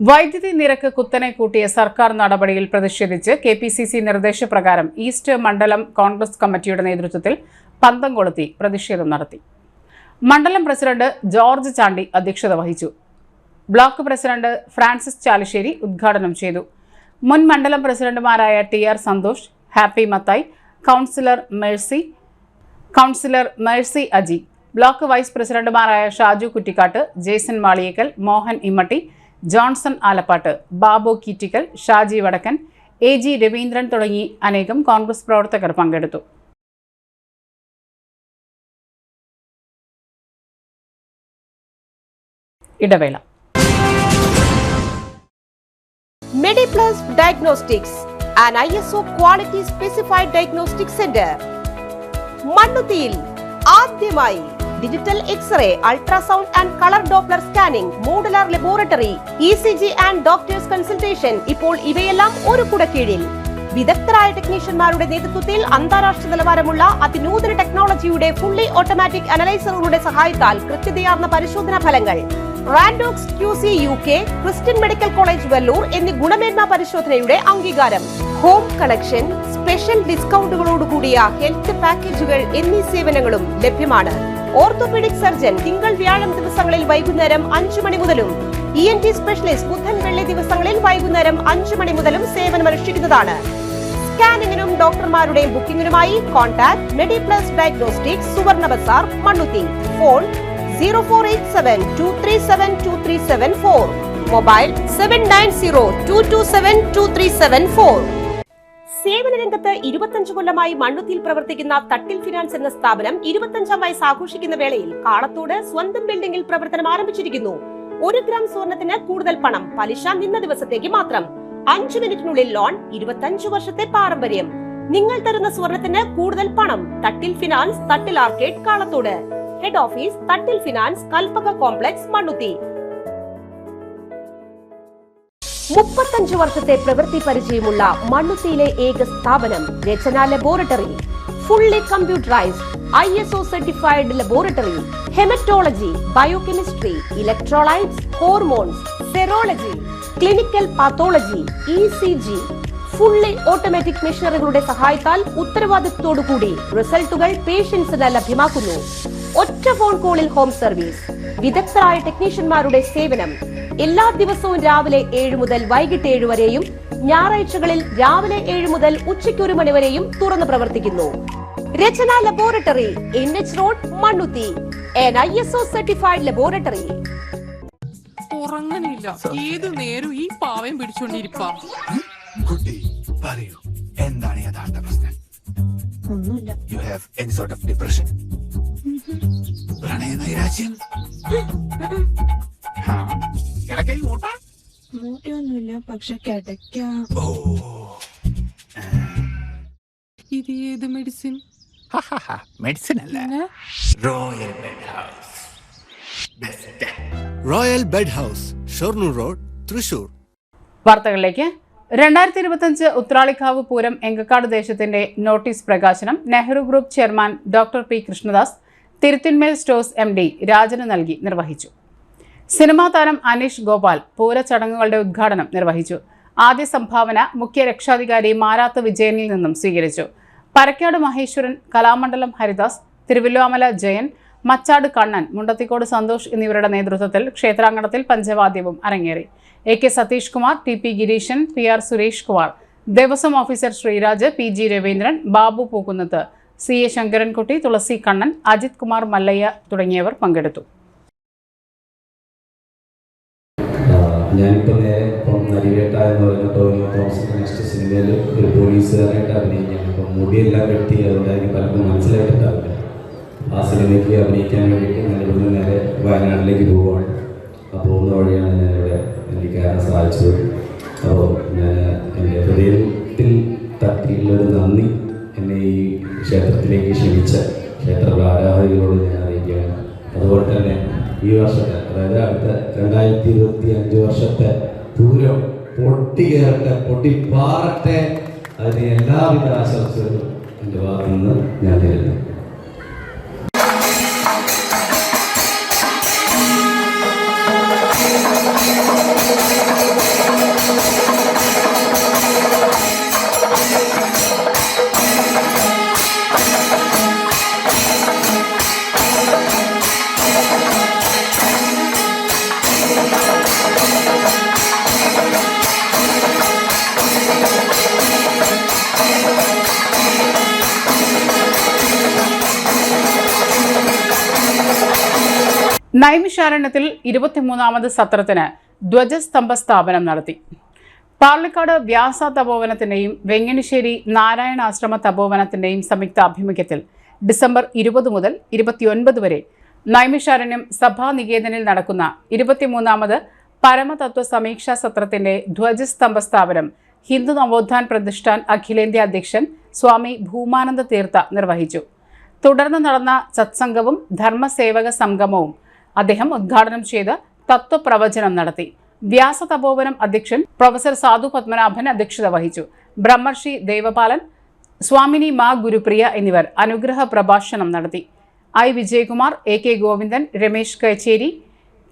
വൈദ്യുതി നിരക്ക് കുത്തനെ കൂട്ടിയ സർക്കാർ നടപടിയിൽ പ്രതിഷേധിച്ച് KPCC നിർദ്ദേശപ്രകാരം ഈസ്റ്റ് മണ്ഡലം കോൺഗ്രസ് കമ്മിറ്റിയുടെ നേതൃത്വത്തിൽ പന്തം കൊളുത്തി പ്രതിഷേധം നടത്തി. മണ്ഡലം പ്രസിഡന്റ് ജോർജ് ചാണ്ടി അധ്യക്ഷത വഹിച്ചു. ബ്ലോക്ക് പ്രസിഡന്റ് ഫ്രാൻസിസ് ചാലിശ്ശേരി ഉദ്ഘാടനം ചെയ്തു. മുൻ മണ്ഡലം പ്രസിഡന്റുമാരായ TR Santhosh, Happy Mathai, councillor Mercy Aji, block vice പ്രസിഡന്റുമാരായ ഷാജു കുറ്റിക്കാട്ട്, ജേസൺ മാളിയേക്കൽ, മോഹൻ ഇമ്മട്ടി, ജോൺസൺ ആലപ്പാട്ട്, ബാബു കീറ്റിക്കൽ, ഷാജി വടക്കൻ, AG രവീന്ദ്രൻ തുടങ്ങി അനേകം കോൺഗ്രസ് പ്രവർത്തകർ പങ്കെടുത്തു. ഇടവേള. MediPlus Diagnostics, an ISO quality specified diagnostic center. മണ്ണുത്തിയിൽ ആദ്യമായി digital x-ray, ultrasound and colour Doppler scanning, modular laboratory, ECG and doctors consultation. ഇപ്പോൾ ഇവയെല്ലാം ഒരു കുടക്കീഴിൽ വിദഗ്ധരായ ടെക്നീഷ്യന്മാരുടെ നേതൃത്വത്തിൽ അന്താരാഷ്ട്ര നിലവാരമുള്ള അതിനൂതന ടെക്നോളജിയുടെ ഫുള്ളി ഓട്ടോമാറ്റിക് അനലൈസറുകളുടെ സഹായത്താൽ കൃത്യതയാർന്ന പരിശോധനാ ഫലങ്ങൾ. റാൻഡോക്സ് QC UK, Christian medical college Vellore എന്നീ ഗുണമേന്മ പരിശോധനയുടെ അംഗീകാരം. ഹോം കളക്ഷൻ, സ്പെഷ്യൽ ഡിസ്കൗണ്ടുകളോടുകൂടിയ ഹെൽത്ത് പാക്കേജുകൾ എന്നീ സേവനങ്ങളും ലഭ്യമാണ്. ഓർത്തോപീഡിക് സർജൻ തിങ്കൾ വ്യാഴം ദിവസങ്ങളിൽ വൈകുന്നേരം 5 മണി മുതലും ENT സ്പെഷ്യലിസ്റ്റ് ബുധൻ വെള്ളി ദിവസങ്ങളിൽ വൈകുന്നേരം 5 മണി മുതലും സേവനമനുഷ്ഠിക്കുന്നതാണ്. സ്കാനിങ്ങിനും ഡോക്ടർമാരുടെ ബുക്കിംഗിനുമായി കോൺടാക്ട് MediPlus Diagnostics, സുവർണ ബസാർ, മണ്ണുത്തി. Phone 0487237237 mobile 7902272374. സേവന രംഗത്ത് 25 കൊല്ലമായി മണ്ണുത്തിയിൽ പ്രവർത്തിക്കുന്ന തട്ടിൽ ഫിനാൻസ് എന്ന സ്ഥാപനം 25ാം വയസ്സ് ആഘോഷിക്കുന്ന വേളയിൽ കാളത്തോട് സ്വന്തം ബിൽഡിംഗിൽ പ്രവർത്തനം ആരംഭിച്ചിരിക്കുന്നു. 1 ഗ്രാം സ്വർണത്തിന് കൂടുതൽ പണം, പലിശ നിന്ന ദിവസത്തേക്ക് മാത്രം, 5 മിനിറ്റിനുള്ളിൽ ലോൺ, 25 വർഷത്തെ പാരമ്പര്യം. നിങ്ങൾ തരുന്ന സ്വർണത്തിന് കൂടുതൽ പണം. Thattil finance, Thattil arcade, Kalathode. Head office Thattil finance, Kalpaka complex, Mannuthy. 35 വർഷത്തെ പ്രവൃത്തി പരിചയമുള്ള മണ്ണുത്തിയിലെ ഏക സ്ഥാപനം Rachana laboratory. Fully computerised ISO certified laboratory. Haematology, biochemistry, electrolytes, hormones, serology, clinical pathology, ECG. Fully automatic മെഷീനറികളുടെ സഹായത്താൽ ഉത്തരവാദിത്വത്തോടുകൂടി റിസൾട്ടുകൾ പേഷ്യൻസിന് ലഭ്യമാക്കുന്നു. ഒറ്റ ഫോൺ കോളിൽ ഹോം സർവീസ്. വിദഗ്ധരായ ടെക്നീഷ്യന്മാരുടെ സേവനം. എല്ലാ ദിവസവും രാവിലെ 7 മുതൽ വൈകിട്ട് 7 വരെയും ഞായറാഴ്ചകളിൽ രാവിലെ 7 മുതൽ ഉച്ചയ്ക്ക് 1 മണി വരെയും തുറന്നു പ്രവർത്തിക്കുന്നു. Rachana laboratory, NH road, Mannuthy. an ISO certified laboratory. ഉറങ്ങണില്ല, ഏതു നേരം ഈ പാവം പിടിച്ചോണ്ടിരിപ്പാ. കുട്ടി പറയൂ, എന്താണ് യഥാർത്ഥ പ്രശ്നം? ഒന്നുമില്ല. You have any sort of depression? പ്രണയ നൈരാശ്യം? മൂട്ടയൊന്നുമില്ല, പക്ഷെ കിടക്കാം. ഇത് ഏത് മെഡിസിൻ? മെഡിസിൻ അല്ല, royal bed house. Royal bed house, Shoranur road, Thrissur. വാർത്തകളിലേക്ക്. 2025 ഉത്രാളിക്കാവ് പൂരം എങ്കക്കാട് ദേശത്തിന്റെ നോട്ടീസ് പ്രകാശനം Nehru group chairman doctor P. Krishnadas തിരുത്തിന്മേൽ സ്റ്റോഴ്സ് MD രാജന് നൽകി നിർവഹിച്ചു. സിനിമാ താരം അനീഷ് ഗോപാൽ പൂര ചടങ്ങുകളുടെ ഉദ്ഘാടനം നിർവഹിച്ചു. ആദ്യ സംഭാവന മുഖ്യ രക്ഷാധികാരി മാരാത്ത് വിജയനിൽ നിന്നും സ്വീകരിച്ചു. പരക്കാട് മഹേശ്വരൻ, കലാമണ്ഡലം ഹരിദാസ്, തിരുവല്ലോമല ജയൻ, മച്ചാട് കണ്ണൻ, മുണ്ടത്തിക്കോട് സന്തോഷ് എന്നിവരുടെ നേതൃത്വത്തിൽ ക്ഷേത്രാങ്കണത്തിൽ പഞ്ചവാദ്യവും അരങ്ങേറി. AK Satheesh Kumar, TP Gireesan, PR Suresh Kumar, Devaswom officer Sreeraj, PG Raveendran, Babu Pookkunnath, CA Sankarankutty, Thulasi Kannan, Ajith Kumar Mallayya തുടങ്ങിയവർ പങ്കെടുത്തു. ഞാനിപ്പോൾ നേരെ നരിവേട്ട എന്ന് പറയുന്ന ടോവിനോ തോമസിൻ്റെ നെക്സ്റ്റ് സിനിമയിൽ ഒരു പോലീസുകാരായിട്ട് അഭിനയിക്കുകയാണ്. അപ്പം മുടിയെല്ലാം വെട്ടി, അതുകൊണ്ട് എനിക്ക് പലർക്കും മനസ്സിലായിട്ടുണ്ടാവില്ല. ആ സിനിമയ്ക്ക് അഭിനയിക്കാൻ വേണ്ടിയിട്ട് ഞാൻ ഇവിടുന്ന് നേരെ വയനാട്ടിലേക്ക് പോവുകയാണ്. ആ പോകുന്ന വഴിയാണ് ഞാനിവിടെ എനിക്ക് കയറാൻ സാധിച്ചത്. അപ്പോൾ ഞാൻ എൻ്റെ ഹൃദയത്തിൽ തട്ടിയുള്ളൊരു നന്ദി എന്നെ ഈ ക്ഷേത്രത്തിലേക്ക് ക്ഷണിച്ച ക്ഷേത്ര ആരാധകരോട് ഞാൻ അറിയിക്കുകയാണ്. അതുപോലെ തന്നെ ഈ വർഷത്തെ, അതായത് അടുത്ത 2025 വർഷത്തെ പൂരം പൊട്ടിക്കേറട്ടെ, പൊട്ടിപ്പാറട്ടെ. അതിന് എല്ലാവിധ ആശംസകളും എൻ്റെ ഭാഗത്തു നിന്ന് ഞാൻ നേരുന്നു. നൈമിഷാരണ്യത്തിൽ 23ാമത് സത്രത്തിന് ധ്വജസ്തംഭ സ്ഥാപനം നടത്തി. പാർലിക്കാട് വ്യാസ തപോവനത്തിന്റെയും വെങ്ങണിശ്ശേരി നാരായണാശ്രമ തപോവനത്തിന്റെയും സംയുക്ത ആഭിമുഖ്യത്തിൽ ഡിസംബർ 20 മുതൽ 29 വരെ നൈമിഷാരണ്യം സഭാനികേതനിൽ നടക്കുന്ന 23ാമത് പരമതത്വ സമീക്ഷാ സത്രത്തിന്റെ ധ്വജസ്തംഭ സ്ഥാപനം ഹിന്ദു നവോത്ഥാൻ പ്രതിഷ്ഠാൻ അഖിലേന്ത്യാ അധ്യക്ഷൻ സ്വാമി ഭൂമാനന്ദ തീർത്ഥ നിർവഹിച്ചു. തുടർന്ന് നടന്ന സത്സംഗവും ധർമ്മസേവക സംഗമവും അദ്ദേഹം ഉദ്ഘാടനം ചെയ്ത് തത്വപ്രവചനം നടത്തി. വ്യാസ തപോവനം അധ്യക്ഷൻ പ്രൊഫസർ സാധു പത്മനാഭൻ അധ്യക്ഷത വഹിച്ചു. ബ്രഹ്മർഷി ദേവപാലൻ, സ്വാമിനി മാ ഗുരുപ്രിയ എന്നിവർ അനുഗ്രഹ പ്രഭാഷണം നടത്തി. I. വിജയകുമാർ, AK ഗോവിന്ദൻ, രമേശ് കച്ചേരി,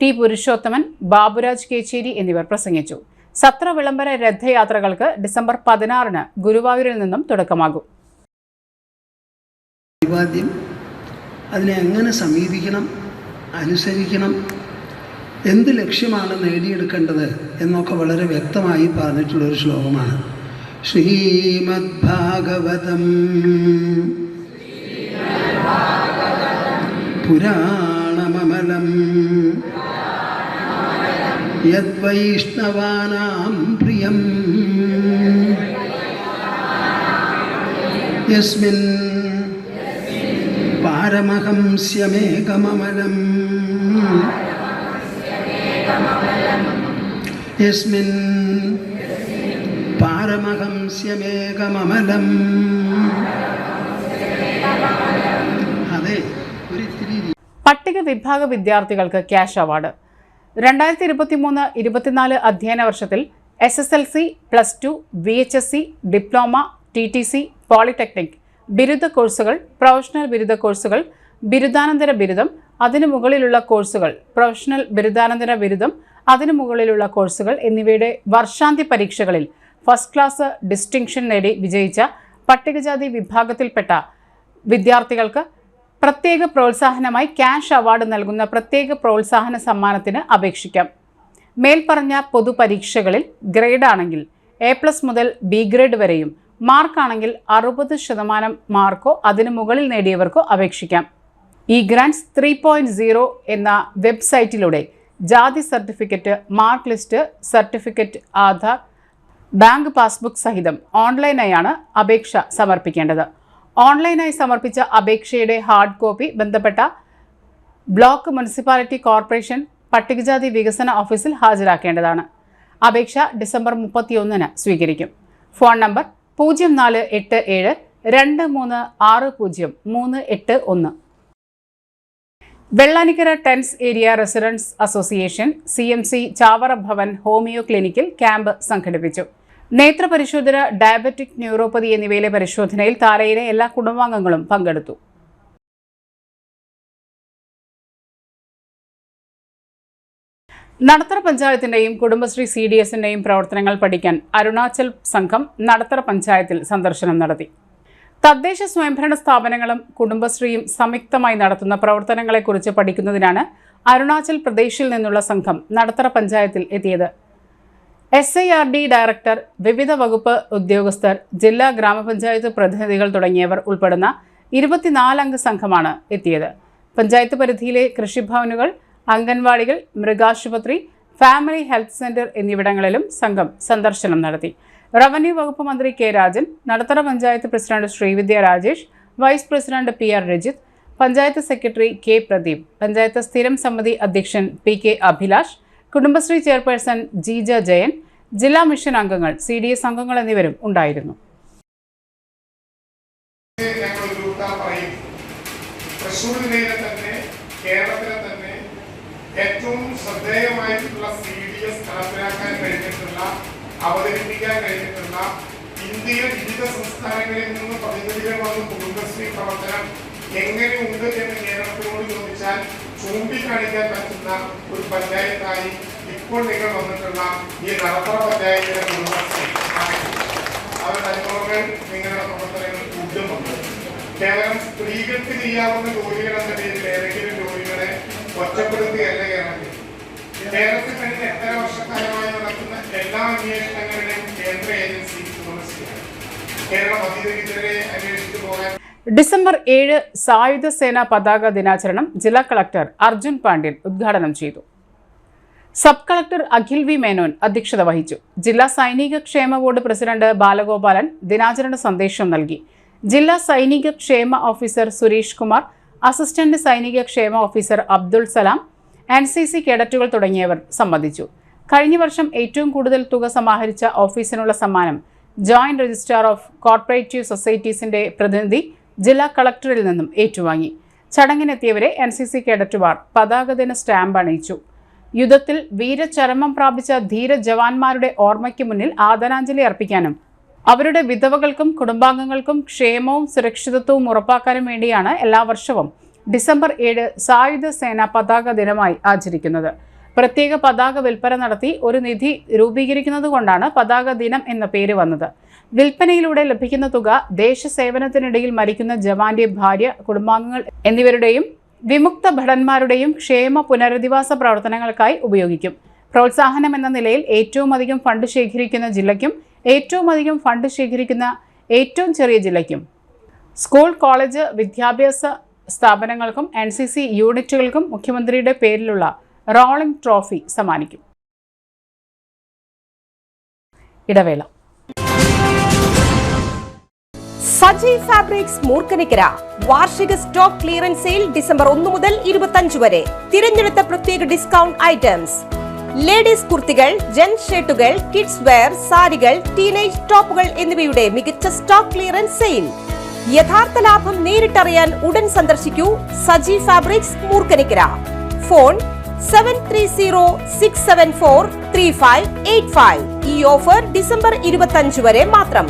T. പുരുഷോത്തമൻ, ബാബുരാജ് കേച്ചേരി എന്നിവർ പ്രസംഗിച്ചു. സത്ര വിളംബര രഥയാത്രകൾക്ക് ഡിസംബർ 16 ഗുരുവായൂരിൽ നിന്നും തുടക്കമാകും. അതിനെ എങ്ങനെ സമീപിക്കണം, അനുസരിക്കണം, എന്ത് ലക്ഷ്യമാണ് നേടിയെടുക്കേണ്ടത് എന്നൊക്കെ വളരെ വ്യക്തമായി പറഞ്ഞിട്ടുള്ളൊരു ശ്ലോകമാണ്. ശ്രീമദ് ഭാഗവതം പുരാണമമലം യദ്വൈഷ്ണവാനാം പ്രിയം യസ്മിൻ പാരമഹംസ്യമേകമമലം യസ്മിൻ പാരമഹംസ്യമേകമമലം. അതെ, പട്ടിക വിഭാഗ വിദ്യാർത്ഥികൾക്ക് ക്യാഷ് അവാർഡ്. 2023-24 അധ്യയന വർഷത്തിൽ SSLC, +2, VHSC, diploma, TTC, polytechnic, ബിരുദ കോഴ്സുകൾ, പ്രൊഫഷണൽ ബിരുദ കോഴ്സുകൾ, ബിരുദാനന്തര ബിരുദം, അതിനു മുകളിലുള്ള കോഴ്സുകൾ, പ്രൊഫഷണൽ ബിരുദാനന്തര ബിരുദം, അതിനു മുകളിലുള്ള കോഴ്സുകൾ എന്നിവയുടെ വർഷാന്ത്യ പരീക്ഷകളിൽ ഫസ്റ്റ് ക്ലാസ് ഡിസ്റ്റിങ്ഷൻ നേടി വിജയിച്ച പട്ടികജാതി വിഭാഗത്തിൽപ്പെട്ട വിദ്യാർത്ഥികൾക്ക് പ്രത്യേക പ്രോത്സാഹനമായി ക്യാഷ് അവാർഡ് നൽകുന്ന പ്രത്യേക പ്രോത്സാഹന സമ്മാനത്തിന് അപേക്ഷിക്കാം. മേൽപ്പറഞ്ഞ പൊതുപരീക്ഷകളിൽ ഗ്രേഡാണെങ്കിൽ A+ മുതൽ B ഗ്രേഡ് വരെയും, മാർക്കാണെങ്കിൽ 60% മാർക്കോ അതിനു മുകളിൽ നേടിയവർക്കോ അപേക്ഷിക്കാം. ഈ ഗ്രാൻഡ്സ് 3.0 എന്ന വെബ്സൈറ്റിലൂടെ ജാതി certificate, mark list certificate, Aadhaar, bank passbook സഹിതം ഓൺലൈനായാണ് അപേക്ഷ സമർപ്പിക്കേണ്ടത്. ഓൺലൈനായി സമർപ്പിച്ച അപേക്ഷയുടെ ഹാർഡ് കോപ്പി ബന്ധപ്പെട്ട ബ്ലോക്ക്, മുനിസിപ്പാലിറ്റി, കോർപ്പറേഷൻ പട്ടികജാതി വികസന ഓഫീസിൽ ഹാജരാക്കേണ്ടതാണ്. അപേക്ഷ ഡിസംബർ 31 സ്വീകരിക്കും. Phone number 048723600381. Vellanikkara tens area residence association CMC Chavara Bhavan homeo ക്ലിനിക്കിൽ ക്യാമ്പ് സംഘടിപ്പിച്ചു. നേത്രപരിശോധന, ഡയബറ്റിക് ന്യൂറോപ്പതി എന്നിവയിലെ പരിശോധനയിൽ താരയിലെ എല്ലാ കുടുംബാംഗങ്ങളും പങ്കെടുത്തു. നടത്തറ പഞ്ചായത്തിന്റെയും കുടുംബശ്രീ CDSന്റെയും പ്രവർത്തനങ്ങൾ പഠിക്കാൻ അരുണാചൽ സംഘം നടത്തറ പഞ്ചായത്തിൽ സന്ദർശനം നടത്തി. തദ്ദേശ സ്വയംഭരണ സ്ഥാപനങ്ങളും കുടുംബശ്രീയും സംയുക്തമായി നടത്തുന്ന പ്രവർത്തനങ്ങളെക്കുറിച്ച് പഠിക്കുന്നതിനാണ് അരുണാചൽ പ്രദേശിൽ നിന്നുള്ള സംഘം നടത്തറ പഞ്ചായത്തിൽ എത്തിയത്. SIRD ഡയറക്ടർ, വിവിധ വകുപ്പ് ഉദ്യോഗസ്ഥർ, ജില്ലാ ഗ്രാമപഞ്ചായത്ത് പ്രതിനിധികൾ തുടങ്ങിയവർ ഉൾപ്പെടുന്ന 24 അംഗ സംഘമാണ് എത്തിയത്. പഞ്ചായത്ത് പരിധിയിലെ കൃഷിഭവനുകൾ, അംഗൻവാടികൾ, മൃഗാശുപത്രി, ഫാമിലി ഹെൽത്ത് സെന്റർ എന്നിവിടങ്ങളിലും സംഘം സന്ദർശനം നടത്തി. റവന്യൂ വകുപ്പ് മന്ത്രി K Rajan, Nadathara panchayat president Sreevidya Rajesh, vice president PR Rajith, panchayat secretary K Pradeep, panchayat സ്ഥിരം സമിതി അധ്യക്ഷൻ PK അഭിലാഷ്, കുടുംബശ്രീ ചെയർപേഴ്സൺ ജീജ ജയൻ, ജില്ലാ മിഷൻ അംഗങ്ങൾ, CDS അംഗങ്ങൾ എന്നിവരും ഉണ്ടായിരുന്നു. തൃശ്ശൂർ ജില്ലയിലെ തന്നെ കേരളത്തിലെ തന്നെ ഏറ്റവും ശ്രദ്ധേയമായിട്ടുള്ള CDS നടപ്പിലാക്കാൻ കഴിഞ്ഞിട്ടുള്ള, അവതരിപ്പിക്കാൻ കഴിഞ്ഞിട്ടുള്ള, ഇന്ത്യയിലെ വിവിധ സംസ്ഥാനങ്ങളിൽ നിന്ന് പ്രതിനിധികൾ വന്ന് കുടുംബശ്രീ പ്രവർത്തനം എങ്ങനെയുണ്ട് എന്ന് കേരളത്തിനോട് ചോദിച്ചാൽ ചൂണ്ടിക്കാണിക്കാൻ പറ്റുന്ന ഒരു പഞ്ചായത്തായി ഇപ്പോൾ നിങ്ങൾ വന്നിട്ടുള്ള ഈ നടത്തറ പഞ്ചായത്തിലെ കുടുംബശ്രീ അവരുടെ അനുഭവങ്ങൾ നിങ്ങളുടെ പ്രവർത്തനങ്ങൾ കൂട്ടുന്നുണ്ട്. കേവലം സ്ത്രീകൾക്ക് ചെയ്യാവുന്ന ജോലികൾ എന്ന രീതിയിൽ ഏതെങ്കിലും ജോലികളെ ഒറ്റപ്പെടുത്തുകയല്ല കേരളത്തിൽ. കേരളത്തിൽ കഴിഞ്ഞ 8 വർഷക്കാലമായി നടക്കുന്ന എല്ലാ അന്വേഷണങ്ങളുടെയും കേന്ദ്ര ഏജൻസി കുടുംബശ്രീയാണ്. കേരളം അതിഥിരെ അന്വേഷിച്ചു പോകാൻ ഡിസംബർ 7 സായുധ സേനാ പതാക ദിനാചരണം ജില്ലാ കളക്ടർ അർജുൻ പാണ്ഡ്യൻ ഉദ്ഘാടനം ചെയ്തു. Sub collector Akhil V Menon അധ്യക്ഷത വഹിച്ചു. ജില്ലാ സൈനിക ക്ഷേമ ബോർഡ് പ്രസിഡന്റ് ബാലഗോപാലൻ ദിനാചരണ സന്ദേശം നൽകി. ജില്ലാ സൈനിക ക്ഷേമ ഓഫീസർ സുരേഷ് കുമാർ, അസിസ്റ്റന്റ് സൈനിക ക്ഷേമ ഓഫീസർ അബ്ദുൾ സലാം, NCC കേഡറ്റുകൾ തുടങ്ങിയവർ സംബന്ധിച്ചു. കഴിഞ്ഞ വർഷം ഏറ്റവും കൂടുതൽ തുക സമാഹരിച്ച ഓഫീസിനുള്ള സമ്മാനം ജോയിന്റ് രജിസ്ട്രാർ ഓഫ് കോർപ്പറേറ്റീവ് സൊസൈറ്റീസിന്റെ പ്രതിനിധി ജില്ലാ കളക്ടറിൽ നിന്നും ഏറ്റുവാങ്ങി. ചടങ്ങിനെത്തിയവരെ NCC കേഡറ്റുമാർ പതാകദിന സ്റ്റാമ്പ് അണിയിച്ചു. യുദ്ധത്തിൽ വീരചരമം പ്രാപിച്ച ധീര ജവാന്മാരുടെ ഓർമ്മയ്ക്ക് മുന്നിൽ ആദരാഞ്ജലി അർപ്പിക്കാനും അവരുടെ വിധവകൾക്കും കുടുംബാംഗങ്ങൾക്കും ക്ഷേമവും സുരക്ഷിതത്വവും ഉറപ്പാക്കാനും വേണ്ടിയാണ് എല്ലാ വർഷവും ഡിസംബർ 7 സായുധ സേനാ പതാക ദിനമായി ആചരിക്കുന്നത്. പ്രത്യേക പതാക വിൽപ്പന നടത്തി ഒരു നിധി രൂപീകരിക്കുന്നത് കൊണ്ടാണ് പതാക ദിനം എന്ന പേര് വന്നത്. വിൽപ്പനയിലൂടെ ലഭിക്കുന്ന തുക ദേശസേവനത്തിനിടയിൽ മരിക്കുന്ന ജവാന്റെ ഭാര്യ, കുടുംബാംഗങ്ങൾ എന്നിവരുടെയും വിമുക്ത ഭടന്മാരുടെയും ക്ഷേമ പുനരധിവാസ പ്രവർത്തനങ്ങൾക്കായി ഉപയോഗിക്കും. പ്രോത്സാഹനം എന്ന നിലയിൽ ഏറ്റവും അധികം ഫണ്ട് ശേഖരിക്കുന്ന ജില്ലയ്ക്കും ഏറ്റവും അധികം ഫണ്ട് ശേഖരിക്കുന്ന ഏറ്റവും ചെറിയ ജില്ലയ്ക്കും സ്കൂൾ, കോളേജ് വിദ്യാഭ്യാസ സ്ഥാപനങ്ങൾക്കും NCC യൂണിറ്റുകൾക്കും മുഖ്യമന്ത്രിയുടെ പേരിലുള്ള റോളിംഗ് ട്രോഫി സമ്മാനിക്കും. ഇടവേള. സജി ഫാബ്രിക്സ് മൂർക്കനിക്കര വാർഷിക സ്റ്റോക്ക് ക്ലിയറൻസ് സെയിൽ ഡിസംബർ 1 മുതൽ 25 വരെ. തിരഞ്ഞെടുത്ത പ്രത്യേക ഡിസ്കൗണ്ട് ഐറ്റംസ്, ലേഡീസ് കുർത്തികൾ, ജെൻസ് ഷർട്ടുകൾ, കിഡ്സ് വെയർ, സാരികൾ, ടീനേജ് ടോപ്പുകൾ എന്നിവയുടെ മികച്ച സ്റ്റോക്ക് ക്ലിയറൻസ് സെയിൽ. യഥാർത്ഥ ലാഭം നേരിട്ടറിയാൻ ഉടൻ സന്ദർശിക്കൂ സജി ഫാബ്രിക്സ് മൂർക്കനിക്കര. ഫോൺ 7306743585. ഈ ഓഫർ ഡിസംബർ 25 വരെ മാത്രം.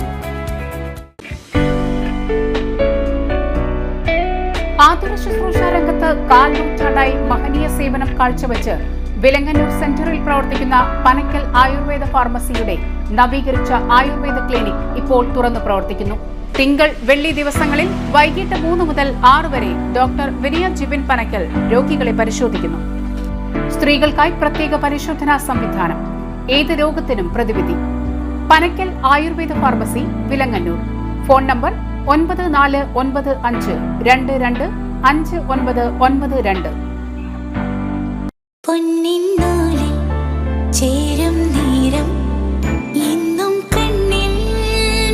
ആതുര ശുശ്രൂഷ രംഗത്ത് കാൽനൂറ്റാണ്ടായി മഹനീയ സേവനം കാഴ്ചവെച്ച് വിലങ്ങന്നൂർ സെന്ററിൽ പ്രവർത്തിക്കുന്ന പനക്കൽ ആയുർവേദ ഫാർമസിയുടെ നവീകരിച്ച ആയുർവേദ ക്ലിനിക് ഇപ്പോൾ തുറന്നു പ്രവർത്തിക്കുന്നു. തിങ്കൾ, വെള്ളി ദിവസങ്ങളിൽ വൈകിട്ട് 3 മുതൽ 6 വരെ ഡോക്ടർ വിനയ ജിബിൻ പനക്കൽ രോഗികളെ പരിശോധിക്കുന്നു. സ്ത്രീകൾക്കായി പ്രത്യേക പരിശോധനാ സംവിധാനം, ഏത് രോഗത്തിനും പ്രതിവിധി. Panakkal Ayurveda pharmacy, Vilangannur. Phone number 9495225992. പൊന്നിന്നൂലിൽ ചേരും നേരം ഇന്നും കണ്ണിൽ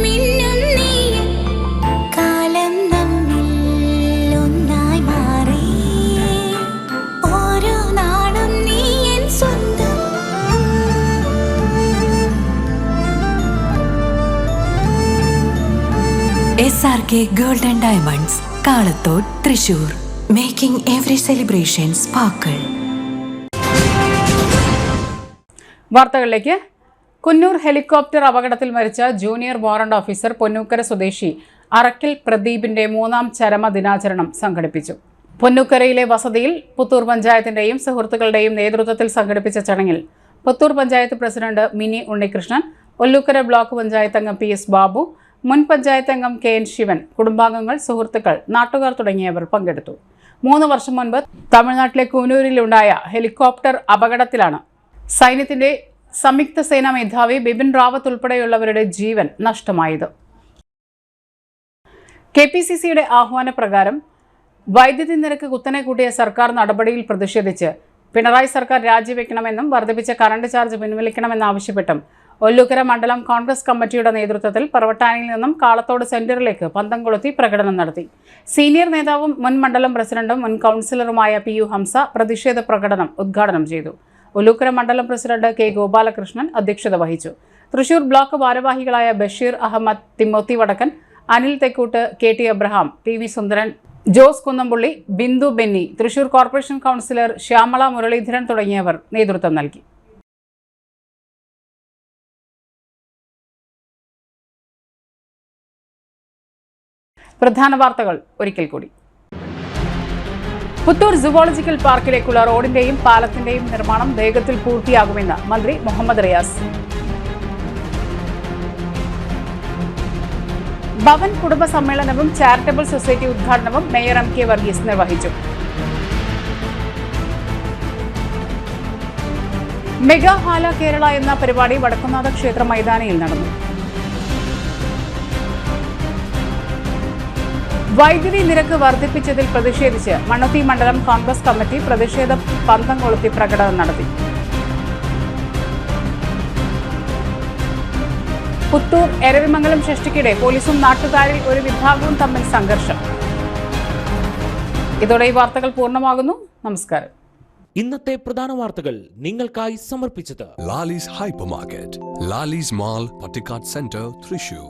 മിന്നും നീയും കാലം നമ്മിൽ ഒന്നായി മാറി ഓരോ നാളും നീ എൻ സ്വന്തം. SRK Gold and Diamonds, Kalathode, Thrissur. Making every celebration sparkle. വാർത്തകളിലേക്ക്. കുന്നൂർ ഹെലികോപ്റ്റർ അപകടത്തിൽ മരിച്ച ജൂനിയർ വാറണ്ട് ഓഫീസർ പൊന്നൂക്കര സ്വദേശി അറക്കൽ പ്രദീപിന്റെ 3ാം ചരമദിനാചരണം സംഘടിപ്പിച്ചു. പൊന്നൂക്കരയിലെ വസതിയിൽ പുത്തൂർ പഞ്ചായത്തിന്റെയും സുഹൃത്തുക്കളുടെയും നേതൃത്വത്തിൽ സംഘടിപ്പിച്ച ചടങ്ങിൽ പുത്തൂർ പഞ്ചായത്ത് പ്രസിഡന്റ് മിനി ഉണ്ണികൃഷ്ണൻ, ഒല്ലൂക്കര ബ്ലോക്ക് പഞ്ചായത്ത് അംഗം PS ബാബു, മുൻ പഞ്ചായത്ത് അംഗം KN ശിവൻ, കുടുംബാംഗങ്ങൾ, സുഹൃത്തുക്കൾ, നാട്ടുകാർ തുടങ്ങിയവർ പങ്കെടുത്തു. 3 വർഷം മുൻപ് തമിഴ്നാട്ടിലെ കൂനൂരിലുണ്ടായ ഹെലികോപ്റ്റർ അപകടത്തിലാണ് സൈന്യത്തിന്റെ സംയുക്ത സേനാ മേധാവി ബിപിൻ റാവത്ത് ഉൾപ്പെടെയുള്ളവരുടെ ജീവൻ നഷ്ടമായത്. KPCCയുടെ ആഹ്വാനപ്രകാരം വൈദ്യുതി നിരക്ക് കുത്തനെ കൂട്ടിയ സർക്കാർ നടപടിയിൽ പ്രതിഷേധിച്ച് പിണറായി സർക്കാർ രാജിവെക്കണമെന്നും വർദ്ധിപ്പിച്ച കറണ്ട് ചാർജ് പിൻവലിക്കണമെന്നാവശ്യപ്പെട്ടും ഒല്ലൂക്കര മണ്ഡലം കോൺഗ്രസ് കമ്മിറ്റിയുടെ നേതൃത്വത്തിൽ പറവട്ടാനിയിൽ നിന്നും കാളത്തോട് സെന്ററിലേക്ക് പന്തം കൊളുത്തി പ്രകടനം നടത്തി. സീനിയർ നേതാവും മുൻ മണ്ഡലം പ്രസിഡന്റും മുൻ കൗൺസിലറുമായ PU ഹംസ പ്രതിഷേധ പ്രകടനം ഉദ്ഘാടനം ചെയ്തു. ഒല്ലൂക്കര മണ്ഡലം പ്രസിഡന്റ് K ഗോപാലകൃഷ്ണൻ അധ്യക്ഷത വഹിച്ചു. തൃശൂർ ബ്ലോക്ക് ഭാരവാഹികളായ ബഷീർ അഹമ്മദ്, തിമോത്തി വടക്കൻ, Anil Thekkoot, KT Abraham, PV സുന്ദരൻ, ജോസ് കുന്നംപുള്ളി, ബിന്ദു ബെന്നി, തൃശൂർ കോർപ്പറേഷൻ കൗൺസിലർ ശ്യാമള മുരളീധരൻ തുടങ്ങിയവർ നേതൃത്വം നൽകി. പ്രധാന വാർത്തകൾ ഒരിക്കൽ കൂടി. പുത്തൂർ സുവോളജിക്കൽ പാർക്കിലേക്കുള്ള റോഡിന്റെയും പാലത്തിന്റെയും നിർമ്മാണം വേഗത്തിൽ പൂർത്തിയാകുമെന്ന് മന്ത്രി മുഹമ്മദ് റിയാസ്. ഭവൻ കുടുംബ സമ്മേളനവും ചാരിറ്റബിൾ സൊസൈറ്റി ഉദ്ഘാടനവും മേയർ MK വർഗീസ് നിർവഹിച്ചു. മെഗാ ഹാല കേരള എന്ന പരിപാടി വടക്കുംനാഥ ക്ഷേത്ര മൈതാനിയിൽ നടന്നു. വൈദ്യുതി നിരക്ക് വർദ്ധിപ്പിച്ചതിൽ പ്രതിഷേധിച്ച് മണ്ണുത്തി മണ്ഡലം കോൺഗ്രസ് കമ്മിറ്റി പ്രതിഷേധ പന്തം കൊളുത്തി പ്രകടനം നടത്തി. പുത്തൂർ എരവിമംഗലം ഷഷ്ടിക്കിടെ പോലീസും നാട്ടുകാരിൽ ഒരു വിഭാഗവും തമ്മിൽ സംഘർഷം. ഇതോടെ ഈ വാർത്തകൾ പൂർണ്ണമാകുന്നു. നമസ്കാരം. ഇന്നത്തെ പ്രധാന വാർത്തകൾ നിങ്ങൾക്കായി സമർപ്പിച്ചത് Lali's Hypermarket, Lali's Mall, Patikat Center, Thrissur.